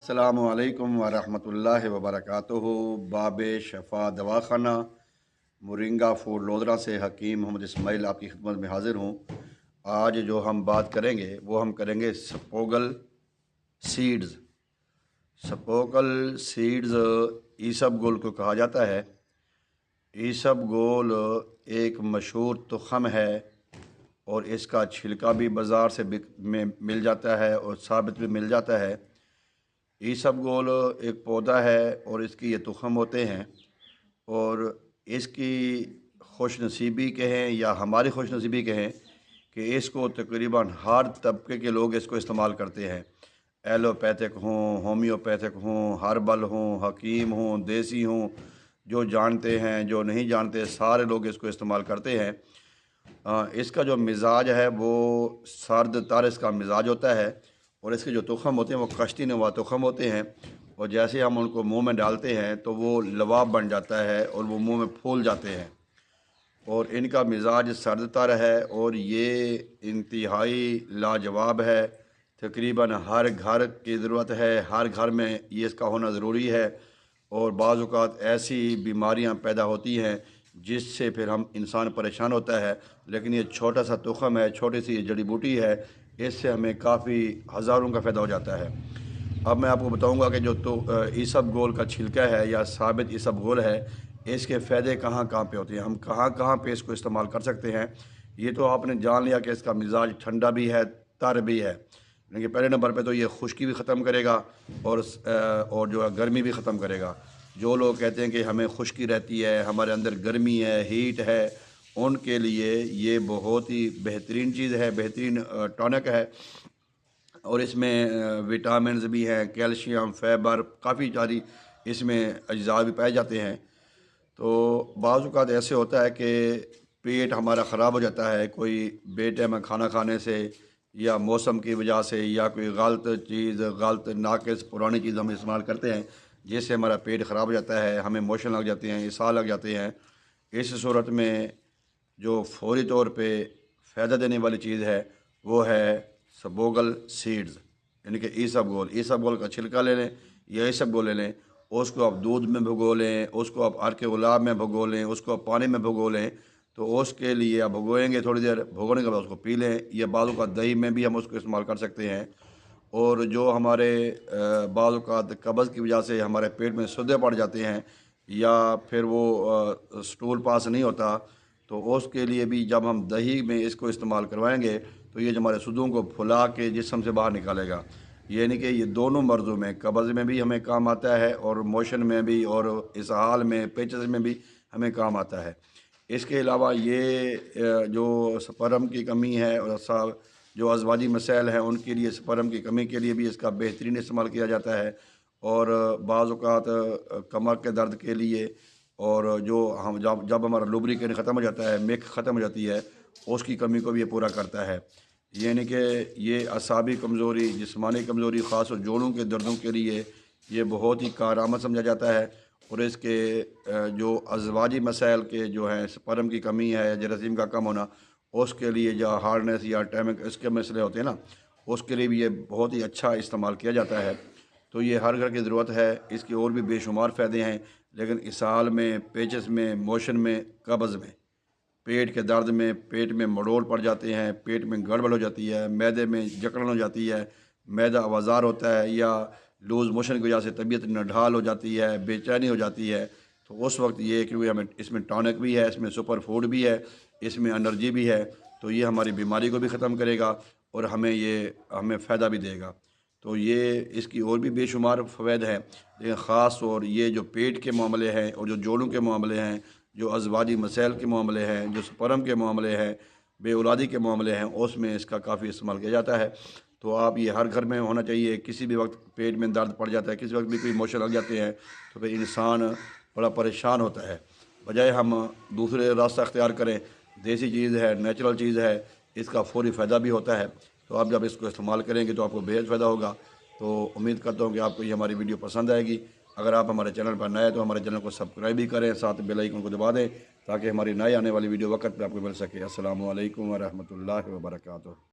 السلام علیکم ورحمۃ اللہ وبرکاتہ۔ باب شفا دواخانہ مورنگا فوڈ لودرا سے حکیم محمد اسماعیل آپ کی خدمت میں حاضر ہوں۔ آج جو ہم بات کریں گے وہ ہم کریں گے سپوگل سیڈز۔ سپوگل سیڈز ایسب گول کو کہا جاتا ہے۔ ایسب گول ایک مشہور تخم ہے اور اس کا چھلکا بھی بازار سے میں مل جاتا ہے اور ثابت بھی مل جاتا ہے۔ ایسب گول ایک پودا ہے اور اس کی یہ تخم ہوتے ہیں، اور اس کی خوش نصیبی کہیں یا ہماری خوش نصیبی کہیں کہ اس کو تقریباً ہر طبقے کے لوگ اس کو استعمال کرتے ہیں۔ ایلوپیتھک ہوں، ہومیوپیتھک ہوں، ہربل ہوں، حکیم ہوں، دیسی ہوں، جو جانتے ہیں جو نہیں جانتے سارے لوگ اس کو استعمال کرتے ہیں۔ اس کا جو مزاج ہے وہ سرد تر اس کا مزاج ہوتا ہے، اور اس کے جو تخم ہوتے ہیں وہ کشتی نما تخم ہوتے ہیں، اور جیسے ہم ان کو منہ میں ڈالتے ہیں تو وہ لباب بن جاتا ہے اور وہ منہ میں پھول جاتے ہیں، اور ان کا مزاج سرد تر ہے اور یہ انتہائی لاجواب ہے۔ تقریباً ہر گھر کی ضرورت ہے، ہر گھر میں یہ اس کا ہونا ضروری ہے، اور بعض اوقات ایسی بیماریاں پیدا ہوتی ہیں جس سے پھر ہم انسان پریشان ہوتا ہے، لیکن یہ چھوٹا سا تخم ہے، چھوٹی سی جڑی بوٹی ہے، اس سے ہمیں کافی ہزاروں کا فائدہ ہو جاتا ہے۔ اب میں آپ کو بتاؤں گا کہ جو ایسب گول کا چھلکا ہے یا ثابت ایسب گول ہے، اس کے فائدے کہاں کہاں پہ ہوتے ہیں، ہم کہاں کہاں پہ اس کو استعمال کر سکتے ہیں۔ یہ تو آپ نے جان لیا کہ اس کا مزاج ٹھنڈا بھی ہے، تر بھی ہے، لیکن پہلے نمبر پہ تو یہ خشکی بھی ختم کرے گا اور جو ہے گرمی بھی ختم کرے گا۔ جو لوگ کہتے ہیں کہ ہمیں خشکی رہتی ہے، ہمارے اندر گرمی ہے، ہیٹ ہے، ان کے لیے یہ بہت ہی بہترین چیز ہے، بہترین ٹونک ہے، اور اس میں وٹامنز بھی ہیں، کیلشیم، فائبر، کافی ساری اس میں اجزاء بھی پائے جاتے ہیں۔ تو بعض اوقات ایسے ہوتا ہے کہ پیٹ ہمارا خراب ہو جاتا ہے کوئی بے ٹائم کھانا کھانے سے، یا موسم کی وجہ سے، یا کوئی غلط چیز، غلط ناقص پرانی چیز ہم استعمال کرتے ہیں جس سے ہمارا پیٹ خراب ہو جاتا ہے، ہمیں موشن لگ جاتے ہیں، اسہال لگ جاتے ہیں۔ اس صورت میں جو فوری طور پہ فائدہ دینے والی چیز ہے وہ ہے سپوگل سیڈز، یعنی کہ ایسب گول۔ ایسب گول کا چھلکا لے لیں یا ایسب گول لے لیں، اس کو آپ دودھ میں بھگو لیں، اس کو آپ عرق گلاب میں بھگو لیں، اس کو آپ پانی میں بھگو لیں، تو اس کے لیے آپ بھگوئیں گے تھوڑی دیر، بھگونے کے بعد اس کو پی لیں، یا بعض اوقات دہی میں بھی ہم اس کو استعمال کر سکتے ہیں۔ اور جو ہمارے بعض اوقات قبض کی وجہ سے ہمارے پیٹ میں سدے پڑ جاتے ہیں، یا پھر وہ سٹول پاس نہیں ہوتا، تو اس کے لیے بھی جب ہم دہی میں اس کو استعمال کروائیں گے تو یہ جو ہمارے سدوں کو پھلا کے جسم سے باہر نکالے گا۔ یعنی کہ یہ دونوں مرضوں میں، قبض میں بھی ہمیں کام آتا ہے اور موشن میں بھی، اور اسہال میں، پیچز میں بھی ہمیں کام آتا ہے۔ اس کے علاوہ یہ جو سپرم کی کمی ہے اور جو ازواجی مسائل ہیں ان کے لیے، سپرم کی کمی کے لیے بھی اس کا بہترین استعمال کیا جاتا ہے، اور بعض اوقات کمر کے درد کے لیے، اور جو ہم جب ہمارا لوبریکیشن ختم ہو جاتا ہے، مک ختم ہو جاتی ہے، اس کی کمی کو بھی یہ پورا کرتا ہے۔ یعنی کہ یہ اعصابی کمزوری، جسمانی کمزوری، خاص طور جوڑوں کے دردوں کے لیے یہ بہت ہی کارآمد سمجھا جاتا ہے، اور اس کے جو ازواجی مسائل کے جو ہیں، سپرم کی کمی ہے یا جراثیم کا کم ہونا، اس کے لیے، یا ہارڈنس یا ٹیمک، اس کے مسئلے ہوتے ہیں نا، اس کے لیے بھی یہ بہت ہی اچھا استعمال کیا جاتا ہے۔ تو یہ ہر گھر کی ضرورت ہے، اس کے اور بھی بے شمار فائدے ہیں، لیکن اسہال میں، پیچز میں، موشن میں، قبض میں، پیٹ کے درد میں، پیٹ میں مڑول پڑ جاتے ہیں، پیٹ میں گڑبڑ ہو جاتی ہے، معدے میں جکڑن ہو جاتی ہے، معدہ آوازار ہوتا ہے، یا لوز موشن کی وجہ سے طبیعت نڈھال ہو جاتی ہے، بے چینی ہو جاتی ہے، تو اس وقت یہ کہ ہمیں اس میں ٹانک بھی ہے، اس میں سپر فوڈ بھی ہے، اس میں انرجی بھی ہے، تو یہ ہماری بیماری کو بھی ختم کرے گا اور ہمیں فائدہ بھی دے گا۔ تو یہ اس کی اور بھی بے شمار فوائد ہیں، لیکن خاص طور یہ جو پیٹ کے معاملے ہیں، اور جو جوڑوں کے معاملے ہیں، جو ازواجی مسائل کے معاملے ہیں، جو سپرم کے معاملے ہیں، بے اولادی کے معاملے ہیں، اس میں اس کا کافی استعمال کیا جاتا ہے۔ تو آپ یہ ہر گھر میں ہونا چاہیے۔ کسی بھی وقت پیٹ میں درد پڑ جاتا ہے، کسی وقت بھی کوئی موشن لگ جاتے ہیں، تو پھر انسان بڑا پریشان ہوتا ہے، بجائے ہم دوسرے راستہ اختیار کریں۔ دیسی چیز ہے، نیچرل چیز ہے، اس کا فوری فائدہ بھی ہوتا ہے، تو آپ جب اس کو استعمال کریں گے تو آپ کو بے حد فائدہ ہوگا۔ تو امید کرتا ہوں کہ آپ کو یہ ہماری ویڈیو پسند آئے گی۔ اگر آپ ہمارے چینل پر نئے ہیں تو ہمارے چینل کو سبسکرائب بھی کریں، ساتھ بیل آئیکن کو دبا دیں تاکہ ہماری نئے آنے والی ویڈیو وقت پہ آپ کو مل سکے۔ السلام علیکم ورحمۃ اللہ وبرکاتہ۔